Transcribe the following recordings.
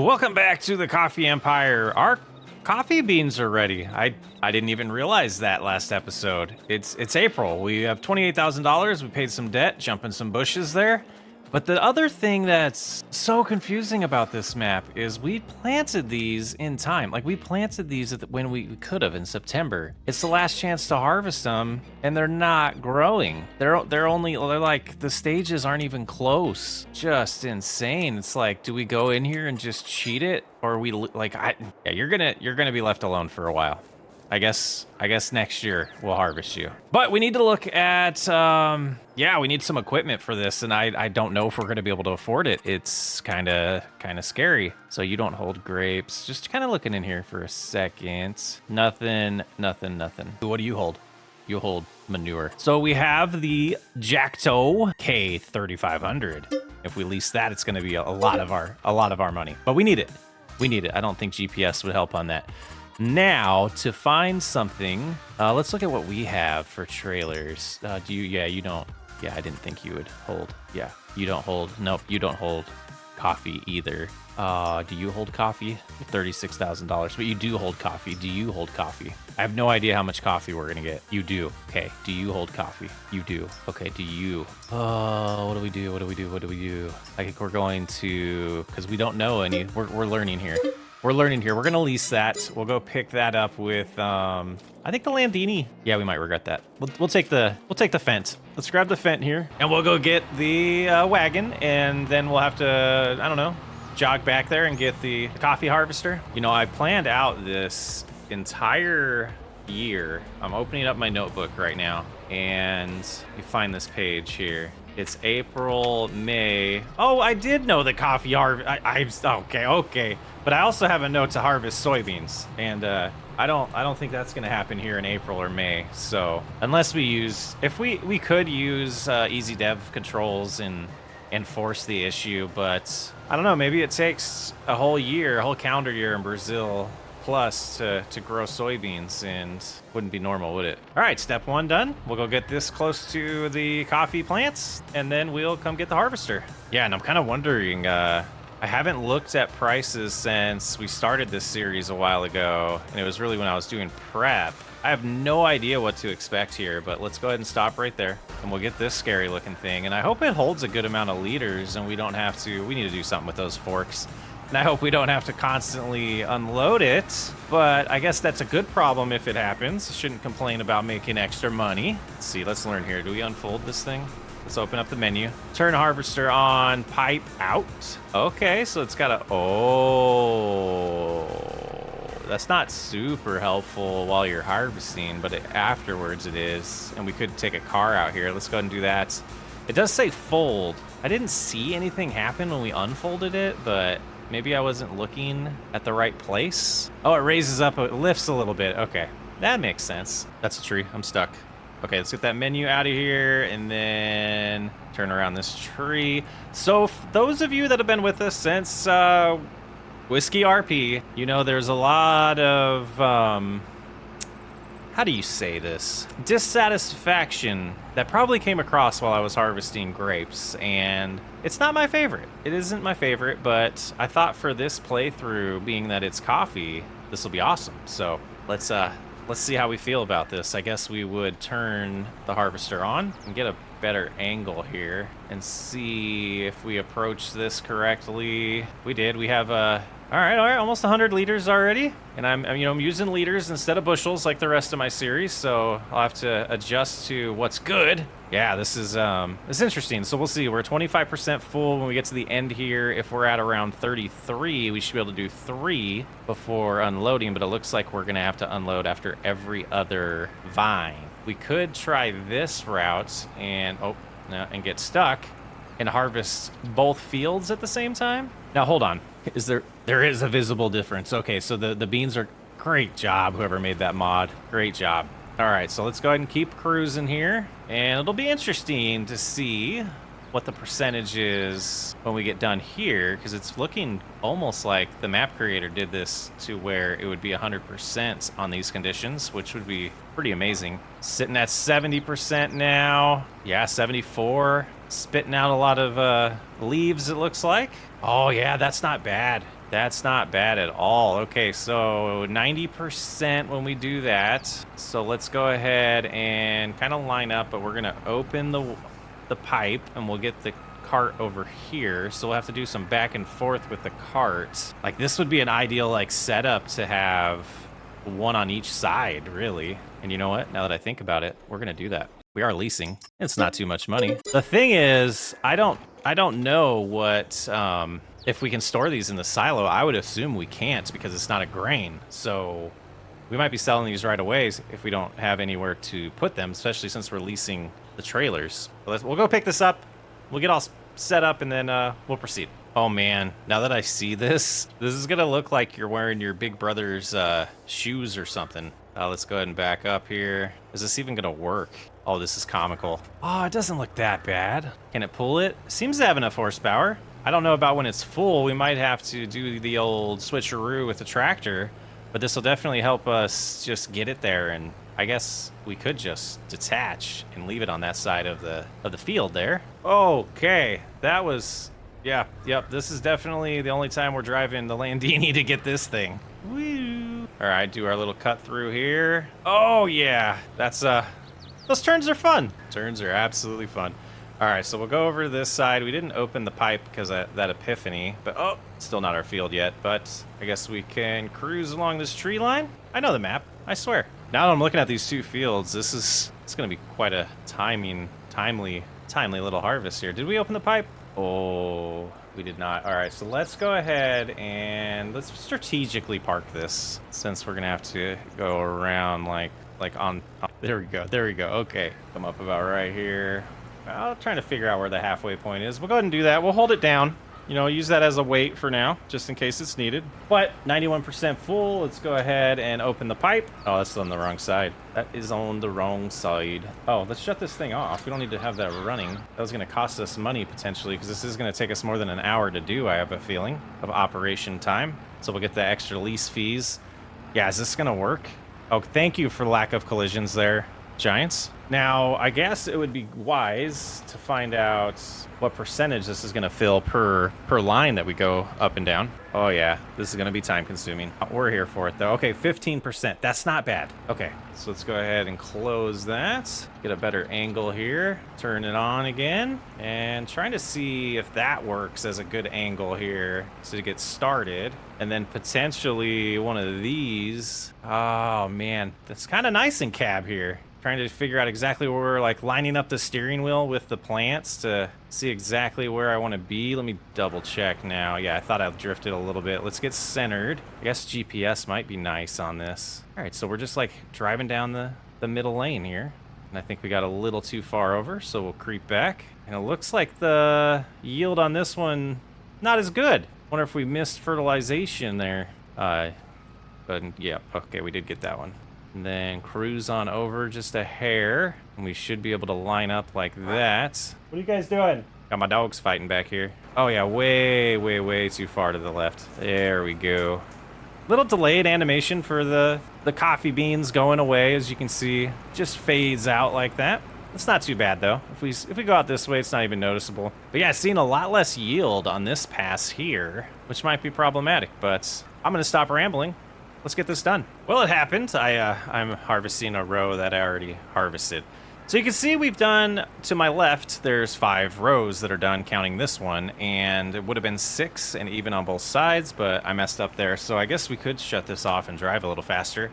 Welcome back to the Coffee Empire. Our coffee beans are ready. I didn't even realize that last episode. It's April. We have $28,000. We paid some debt, jumping some bushes there. But the other thing that's so confusing about this map is we planted these in time. Like, we planted these when we could have in September. It's the last chance to harvest them, and they're not growing. They're like, the stages aren't even close. Just insane. It's like, do we go in here and just cheat it, or are we you're gonna be left alone for a while. I guess next year we'll harvest you. But we need to look at, we need some equipment for this, and I don't know if we're gonna be able to afford it. It's kind of scary. So you don't hold grapes. Just kind of looking in here for a second. Nothing. What do you hold? You hold manure. So we have the Jacto K3500. If we lease that, it's gonna be a lot of our money. But we need it. I don't think GPS would help on that. Now, to find something, let's look at what we have for trailers. You don't. Yeah, I didn't think you would hold. Yeah, you don't hold. Nope, you don't hold coffee either. Do you hold coffee? $36,000, but you do hold coffee. Do you hold coffee? I have no idea how much coffee we're gonna get. You do. Okay, do you hold coffee? You do. Okay, do you? What do we do? I think we're going to, because we don't know any, we're learning here. We're gonna lease that. We'll go pick that up with I think the Landini. Yeah, we might regret that. We'll take the Fent. Let's grab the Fent here, and we'll go get the wagon, and then we'll have to, I don't know, jog back there and get the coffee harvester. You know, I planned out this entire year. I'm opening up my notebook right now, and you find this page here. It's April, May. Oh, I did know the coffee harvest. Okay. But I also have a note to harvest soybeans, and I don't think that's gonna happen here in April or May. So unless we use, if we could use easy dev controls and force the issue, but I don't know. Maybe it takes a whole calendar year in Brazil plus to grow soybeans, and wouldn't be normal, would it? All right, step one done. We'll go get this close to the coffee plants, and then we'll come get the harvester. Yeah, and I'm kind of wondering, I haven't looked at prices since we started this series a while ago, and it was really when I was doing prep. I have no idea what to expect here, but let's go ahead and stop right there, and we'll get this scary looking thing. And I hope it holds a good amount of liters, and we need to do something with those forks. And I hope we don't have to constantly unload it, but I guess that's a good problem if it happens. Shouldn't complain about making extra money. Let's see, let's learn here. Do we unfold this thing? Let's open up the menu. Turn harvester on, pipe out. Okay, so it's got that's not super helpful while you're harvesting, but afterwards it is. And we could take a car out here. Let's go ahead and do that. It does say fold. I didn't see anything happen when we unfolded it, but maybe I wasn't looking at the right place. Oh, it raises up, it lifts a little bit. Okay, that makes sense. That's a tree, I'm stuck. Okay, let's get that menu out of here and then turn around this tree. So those of you that have been with us since Whiskey RP, you know there's a lot of, how do you say this? Dissatisfaction that probably came across while I was harvesting grapes, and it's not my favorite. It isn't my favorite, but I thought for this playthrough, being that it's coffee, this will be awesome. So let's see how we feel about this. I guess we would turn the harvester on and get a better angle here and see if we approach this correctly. We did. We have all right, almost 100 liters already, and I'm using liters instead of bushels like the rest of my series, so I'll have to adjust to what's good. Yeah, this is it's interesting. So we'll see. We're 25% full when we get to the end here. If we're at around 33, we should be able to do 3 before unloading, but it looks like we're gonna have to unload after every other vine. We could try this route and get stuck and harvest both fields at the same time. Now hold on. There is a visible difference. Okay, so the beans are, great job, whoever made that mod. Great job. All right, so let's go ahead and keep cruising here. And it'll be interesting to see what the percentage is when we get done here, because it's looking almost like the map creator did this to where it would be 100% on these conditions, which would be pretty amazing. Sitting at 70% now. Yeah, 74. Spitting out a lot of leaves, it looks like. Oh yeah, that's not bad. That's not bad at all. Okay, so 90% when we do that. So let's go ahead and kind of line up, but we're gonna open the pipe and we'll get the cart over here. So we'll have to do some back and forth with the cart. Like this would be an ideal like setup to have one on each side, really. And you know what? Now that I think about it, we're gonna do that. We are leasing. It's not too much money. The thing is, I don't know what if we can store these in the silo. I would assume we can't because it's not a grain. So we might be selling these right away if we don't have anywhere to put them, especially since we're leasing the trailers. We'll go pick this up. We'll get all set up and then we'll proceed. Oh man, now that I see this is gonna look like you're wearing your big brother's shoes or something. Let's go ahead and back up here. Is this even gonna work? Oh, this is comical. Oh, it doesn't look that bad. Can it pull it? Seems to have enough horsepower. I don't know about when it's full. We might have to do the old switcheroo with the tractor, but this will definitely help us just get it there. And I guess we could just detach and leave it on that side of the field there. Okay, that was, yeah, yep. This is definitely the only time we're driving the Landini to get this thing. Woo! All right, do our little cut through here. Oh yeah, that's those turns are fun. Turns are absolutely fun. All right, so we'll go over to this side. We didn't open the pipe because of that epiphany, but oh, still not our field yet. But I guess we can cruise along this tree line. I know the map, I swear. Now that I'm looking at these two fields, it's gonna be quite a timely little harvest here. Did we open the pipe? Oh, we did not. All right, so let's go ahead and let's strategically park this since we're gonna have to go around like on, there we go. Okay, come up about right here. I'm trying to figure out where the halfway point is. We'll go ahead and do that. We'll hold it down. You know, use that as a weight for now, just in case it's needed. But 91% full. Let's go ahead and open the pipe. Oh, that's on the wrong side. That is on the wrong side. Oh, let's shut this thing off. We don't need to have that running. That was going to cost us money potentially because this is going to take us more than an hour to do, I have a feeling, of operation time. So we'll get the extra lease fees. Yeah, is this going to work? Oh, thank you for lack of collisions there, Giants. Now, I guess it would be wise to find out what percentage this is going to fill per line that we go up and down. Oh yeah, this is going to be time consuming. We're here for it though. Okay, 15%. That's not bad. Okay, so let's go ahead and close that. Get a better angle here. Turn it on again. And trying to see if that works as a good angle here to get started. And then potentially one of these. Oh man, that's kind of nice in cab here. Trying to figure out exactly where we're like lining up the steering wheel with the plants to see exactly where I want to be. Let me double check now. Yeah, I thought I drifted a little bit. Let's get centered. I guess GPS might be nice on this. All right, so we're just like driving down the middle lane here. And I think we got a little too far over, so we'll creep back. And it looks like the yield on this one, not as good. Wonder if we missed fertilization there. But yeah, okay, we did get that one. And then cruise on over just a hair, and we should be able to line up like that. What are you guys doing? Got my dogs fighting back here. Oh yeah, way too far to the left. There we go. Little delayed animation for the coffee beans going away, as you can see. Just fades out like that. It's not too bad though. If we go out this way, it's not even noticeable. But yeah, seeing a lot less yield on this pass here, which might be problematic, but I'm gonna stop rambling. Let's get this done. Well, it happened. I'm harvesting a row that I already harvested. So you can see we've done, to my left, there's 5 rows that are done counting this one, and it would have been 6 and even on both sides, but I messed up there. So I guess we could shut this off and drive a little faster.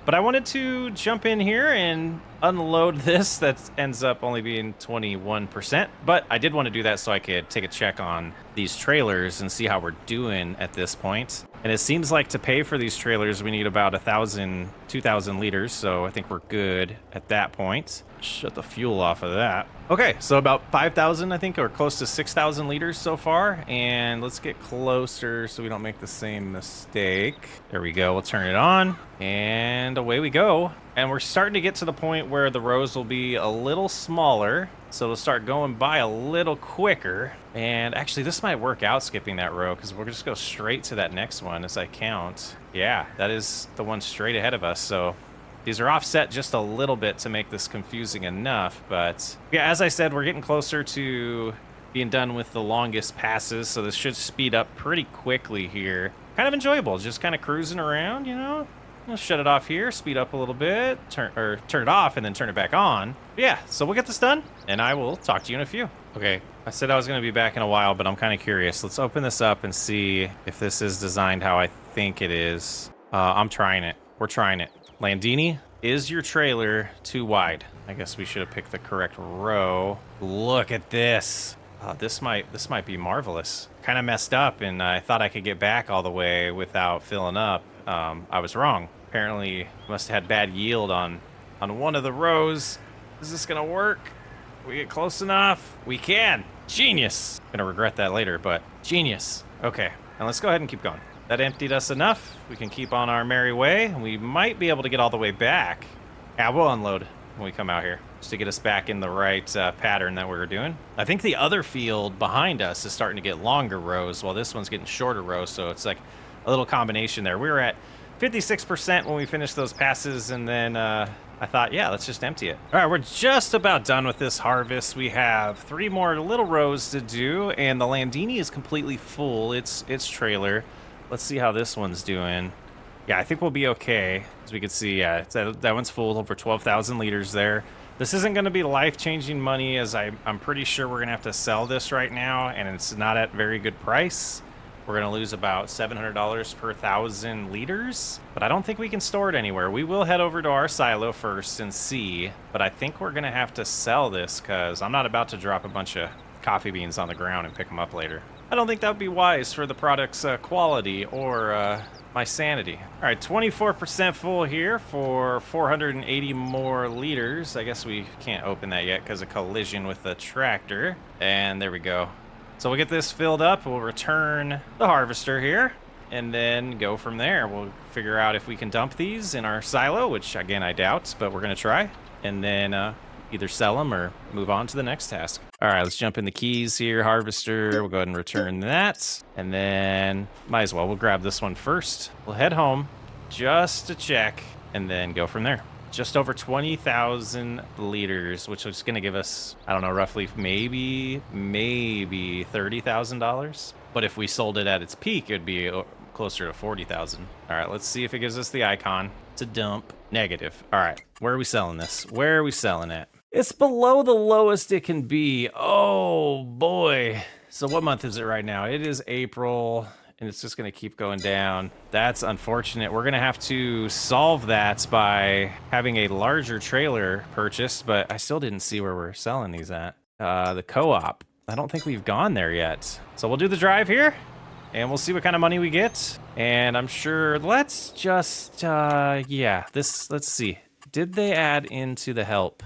But I wanted to jump in here and unload this. That ends up only being 21%. But I did want to do that so I could take a check on these trailers and see how we're doing at this point. And it seems like to pay for these trailers, we need about 1,000, 2,000 liters. So I think we're good at that point. Shut the fuel off of that. Okay, so about 5,000, I think, or close to 6,000 liters so far. And let's get closer so we don't make the same mistake. There we go. We'll turn it on and away we go. And we're starting to get to the point where the rows will be a little smaller. So it'll start going by a little quicker. And actually, this might work out skipping that row because we'll just go straight to that next one as I count. Yeah, that is the one straight ahead of us. So these are offset just a little bit to make this confusing enough. But yeah, as I said, we're getting closer to being done with the longest passes. So this should speed up pretty quickly here. kind of enjoyable. Just kind of cruising around, you know. I'll shut it off here, speed up a little bit, turn it off, and then turn it back on. But yeah, so we'll get this done, and I will talk to you in a few. Okay, I said I was going to be back in a while, but I'm kind of curious. Let's open this up and see if this is designed how I think it is. I'm trying it. We're trying it. Landini, is your trailer too wide? I guess we should have picked the correct row. Look at this. This might be marvelous. Kind of messed up, and I thought I could get back all the way without filling up. I was wrong. Apparently, must have had bad yield on one of the rows. Is this gonna work? We get close enough? We can. Genius. Gonna regret that later, but genius. Okay, and let's go ahead and keep going. That emptied us enough. We can keep on our merry way. We might be able to get all the way back. Yeah, we'll unload when we come out here, just to get us back in the right pattern that we were doing. I think the other field behind us is starting to get longer rows, while this one's getting shorter rows, so it's like a little combination there. We were at 56% when we finished those passes, and then I thought, yeah, let's just empty it. All right, we're just about done with this harvest. We have 3 more little rows to do, and the Landini is completely full. It's trailer. Let's see how this one's doing. Yeah, I think we'll be okay. As we can see, yeah, that one's full, over 12,000 liters there. This isn't going to be life-changing money, as I'm pretty sure we're going to have to sell this right now, and it's not at very good price. We're going to lose about $700 per 1,000 liters, but I don't think we can store it anywhere. We will head over to our silo first and see, but I think we're going to have to sell this because I'm not about to drop a bunch of coffee beans on the ground and pick them up later. I don't think that would be wise for the product's quality or my sanity. All right, 24% full here for 480 more liters. I guess we can't open that yet because of collision with the tractor. And there we go. So we'll get this filled up. We'll return the harvester here and then go from there. We'll figure out if we can dump these in our silo, which again, I doubt, but we're going to try. And then either sell them or move on to the next task. All right, let's jump in the keys here, harvester. We'll go ahead and return that. And then might as well, we'll grab this one first. We'll head home just to check and then go from there. Just over 20,000 liters, which is going to give us, I don't know, roughly maybe $30,000. But if we sold it at its peak, it'd be closer to 40,000. All right, let's see if it gives us the icon to dump. Negative. All right, where are we selling this? Where are we selling it? It's below the lowest it can be. Oh boy. So what month is it right now? It is April. And it's just going to keep going down. That's unfortunate. We're going to have to solve that by having a larger trailer purchased, but I still didn't see where we're selling these at. The co-op. I don't think we've gone there yet. So we'll do the drive here, and we'll see what kind of money we get. And I'm sure, let's just, yeah, let's see. Did they add into the help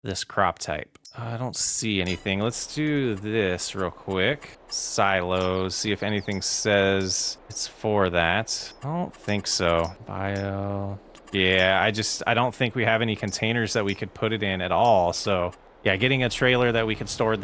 this crop type? I don't see anything. Let's do this real quick. Silos, see if anything says it's for that. I don't think so. Bio. Yeah, I don't think we have any containers that we could put it in at all. So yeah, getting a trailer that we could store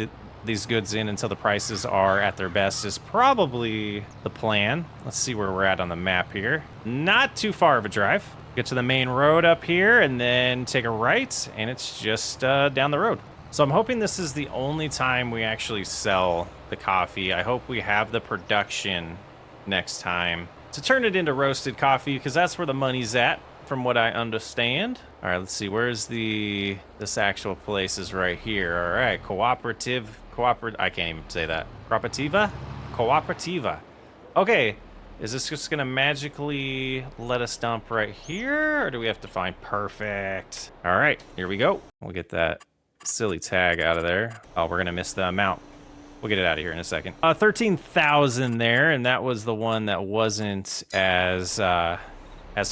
these goods in until the prices are at their best is probably the plan. Let's see where we're at on the map here. Not too far of a drive. Get to the main road up here and then take a right, and it's just down the road. So I'm hoping this is the only time we actually sell the coffee. I hope we have the production next time to turn it into roasted coffee, because that's where the money's at, from what I understand. All right, let's see. Where's this actual place is right here. All right, cooperative. I can't even say that. Cooperativa. Okay, is this just gonna magically let us dump right here, or do we have to find perfect? All right, here we go. We'll get that silly tag out of there. Oh, we're gonna miss the amount. We'll get it out of here in a second. 13,000 there, and that was the one that wasn't as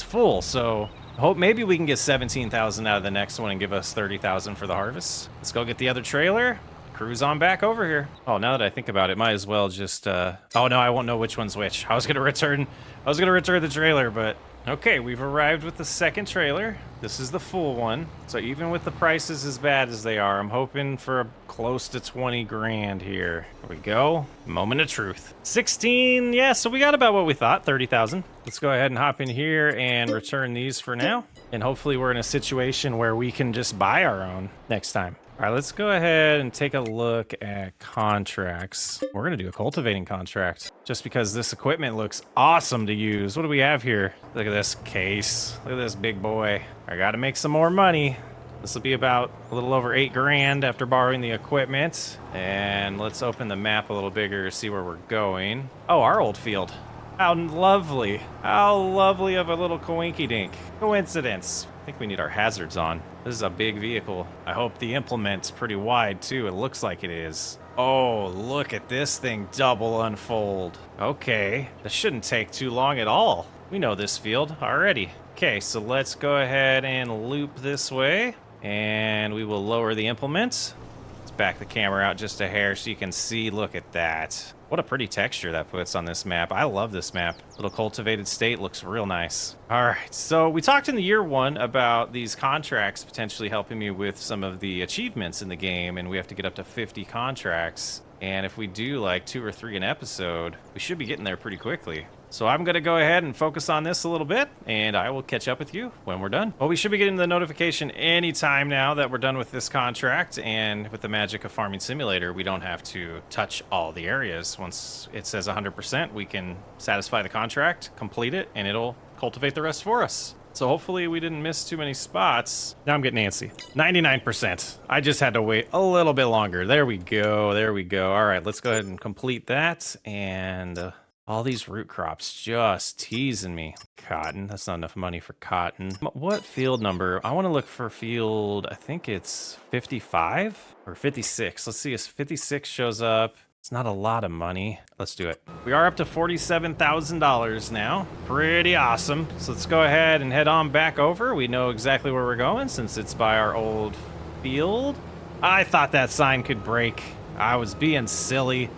full. So I hope maybe we can get 17,000 out of the next one and give us 30,000 for the harvest. Let's go get the other trailer. Cruise on back over here. Oh, now that I think about it, might as well just oh no, I won't know which one's which. I was gonna return the trailer, but okay, we've arrived with the second trailer. This is the full one. So even with the prices as bad as they are, I'm hoping for close to 20 grand here. Here we go. Moment of truth. 16, yeah, so we got about what we thought, 30,000. Let's go ahead and hop in here and return these for now. And hopefully we're in a situation where we can just buy our own next time. All right, let's go ahead and take a look at contracts. We're gonna do a cultivating contract just because this equipment looks awesome to use. What do we have here? Look at this case. Look at this big boy. I gotta make some more money. This will be about a little over 8 grand after borrowing the equipment. And let's open the map a little bigger, see where we're going. Oh, our old field. How lovely. How lovely of a little coinky-dink. Coincidence. I think we need our hazards on. This is a big vehicle. I hope the implement's pretty wide too. It looks like it is. Oh, look at this thing double unfold. Okay, this shouldn't take too long at all. We know this field already. Okay, so let's go ahead and loop this way. And we will lower the implement. Let's back the camera out just a hair so you can see. Look at that. What a pretty texture that puts on this map. I love this map. Little cultivated state looks real nice. All right, so we talked in the year 1 about these contracts potentially helping me with some of the achievements in the game, and we have to get up to 50 contracts. And if we do like 2 or 3 an episode, we should be getting there pretty quickly. So I'm going to go ahead and focus on this a little bit, and I will catch up with you when we're done. Well, we should be getting the notification anytime now that we're done with this contract, and with the magic of Farming Simulator, we don't have to touch all the areas. Once it says 100%, we can satisfy the contract, complete it, and it'll cultivate the rest for us. So hopefully we didn't miss too many spots. Now I'm getting antsy. 99%. I just had to wait a little bit longer. There we go. There we go. All right, let's go ahead and complete that, and... all these root crops just teasing me. Cotton, that's not enough money for cotton. What field number? I want to look for field, I think it's 55 or 56. Let's see if 56 shows up. It's not a lot of money. Let's do it. We are up to $47,000 now. Pretty awesome. So let's go ahead and head on back over. We know exactly where we're going since it's by our old field. I thought that sign could break. I was being silly.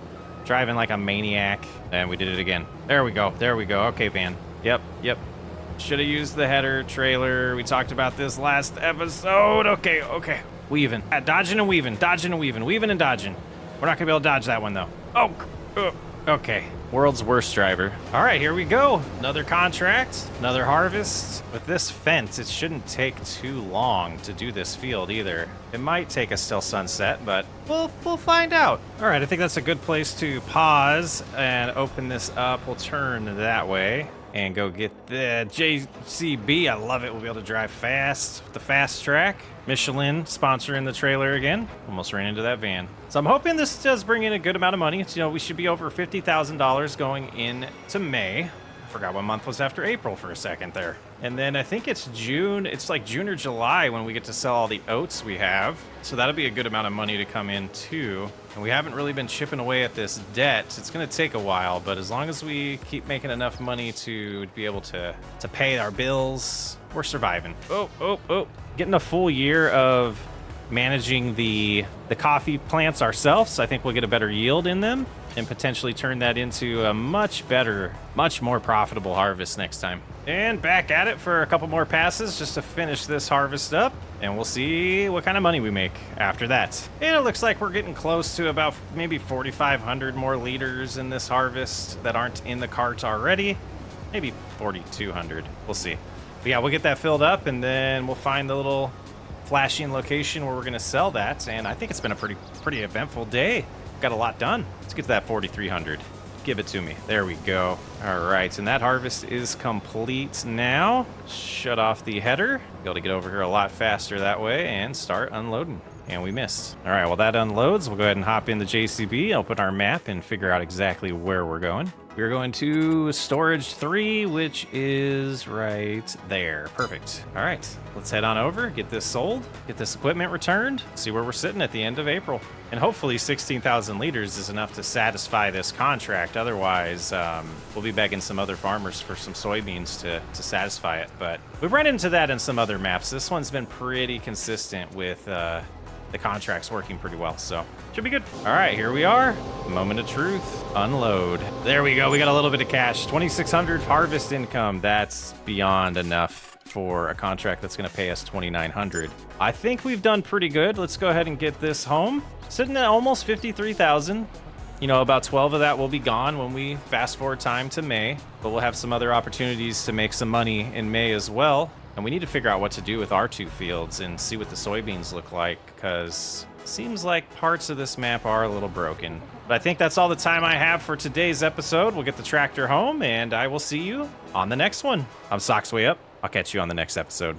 Driving like a maniac, and we did it again. There we go. There we go. Okay, van. Yep. Should have used the header trailer. We talked about this last episode. Okay. Weaving. Dodging and weaving. Dodging and weaving. Weaving and dodging. We're not gonna be able to dodge that one though. Oh. Okay. World's worst driver. All right, here we go. Another contract, another harvest. With this fence, it shouldn't take too long to do this field either. It might take us till sunset, but we'll find out. All right, I think that's a good place to pause and open this up. We'll turn that way and go get the JCB. I love it. We'll be able to drive fast with the fast track. Michelin sponsoring the trailer again. Almost ran into that van. So I'm hoping this does bring in a good amount of money. You know, we should be over $50,000 going into May. I forgot what month was after April for a second there. And then I think it's June. It's like June or July when we get to sell all the oats we have. So that'll be a good amount of money to come in too. And we haven't really been chipping away at this debt. It's going to take a while, but as long as we keep making enough money to be able to pay our bills, we're surviving. Oh. Getting a full year of managing the coffee plants ourselves. I think we'll get a better yield in them and potentially turn that into a much better, much more profitable harvest next time. And back at it for a couple more passes just to finish this harvest up, and we'll see what kind of money we make after that. And it looks like we're getting close to about maybe 4,500 more liters in this harvest that aren't in the cart already. Maybe 4,200. We'll see. But yeah, we'll get that filled up, and then we'll find the little flashing location where we're going to sell that. And I think it's been a pretty eventful day. Got a lot done. Let's get to that 4,300. Give it to me. There we go. All right, and that harvest is complete now. Shut off the header. Be able to get over here a lot faster that way and start unloading. And we missed. All right, well, that unloads. We'll go ahead and hop in the JCB, open our map, and figure out exactly where we're going. We're going to storage 3, which is right there. Perfect. All right, let's head on over, get this sold, get this equipment returned, see where we're sitting at the end of April. And hopefully 16,000 liters is enough to satisfy this contract. Otherwise, we'll be begging some other farmers for some soybeans to satisfy it. But we've run into that in some other maps. This one's been pretty consistent with the contract's working pretty well, so should be good. All right, here we are. Moment of truth. Unload. There we go. We got a little bit of cash. 2,600 harvest income. That's beyond enough for a contract that's going to pay us 2,900. I think we've done pretty good. Let's go ahead and get this home. Sitting at almost 53,000. You know, about 12 of that will be gone when we fast forward time to May, but we'll have some other opportunities to make some money in May as well. And we need to figure out what to do with our 2 fields and see what the soybeans look like, because Seems like parts of this map are a little broken. But I think that's all the time I have for today's episode. We'll get the tractor home, and I will see you on the next one. I'm Socks Way Up. I'll catch you on the next episode.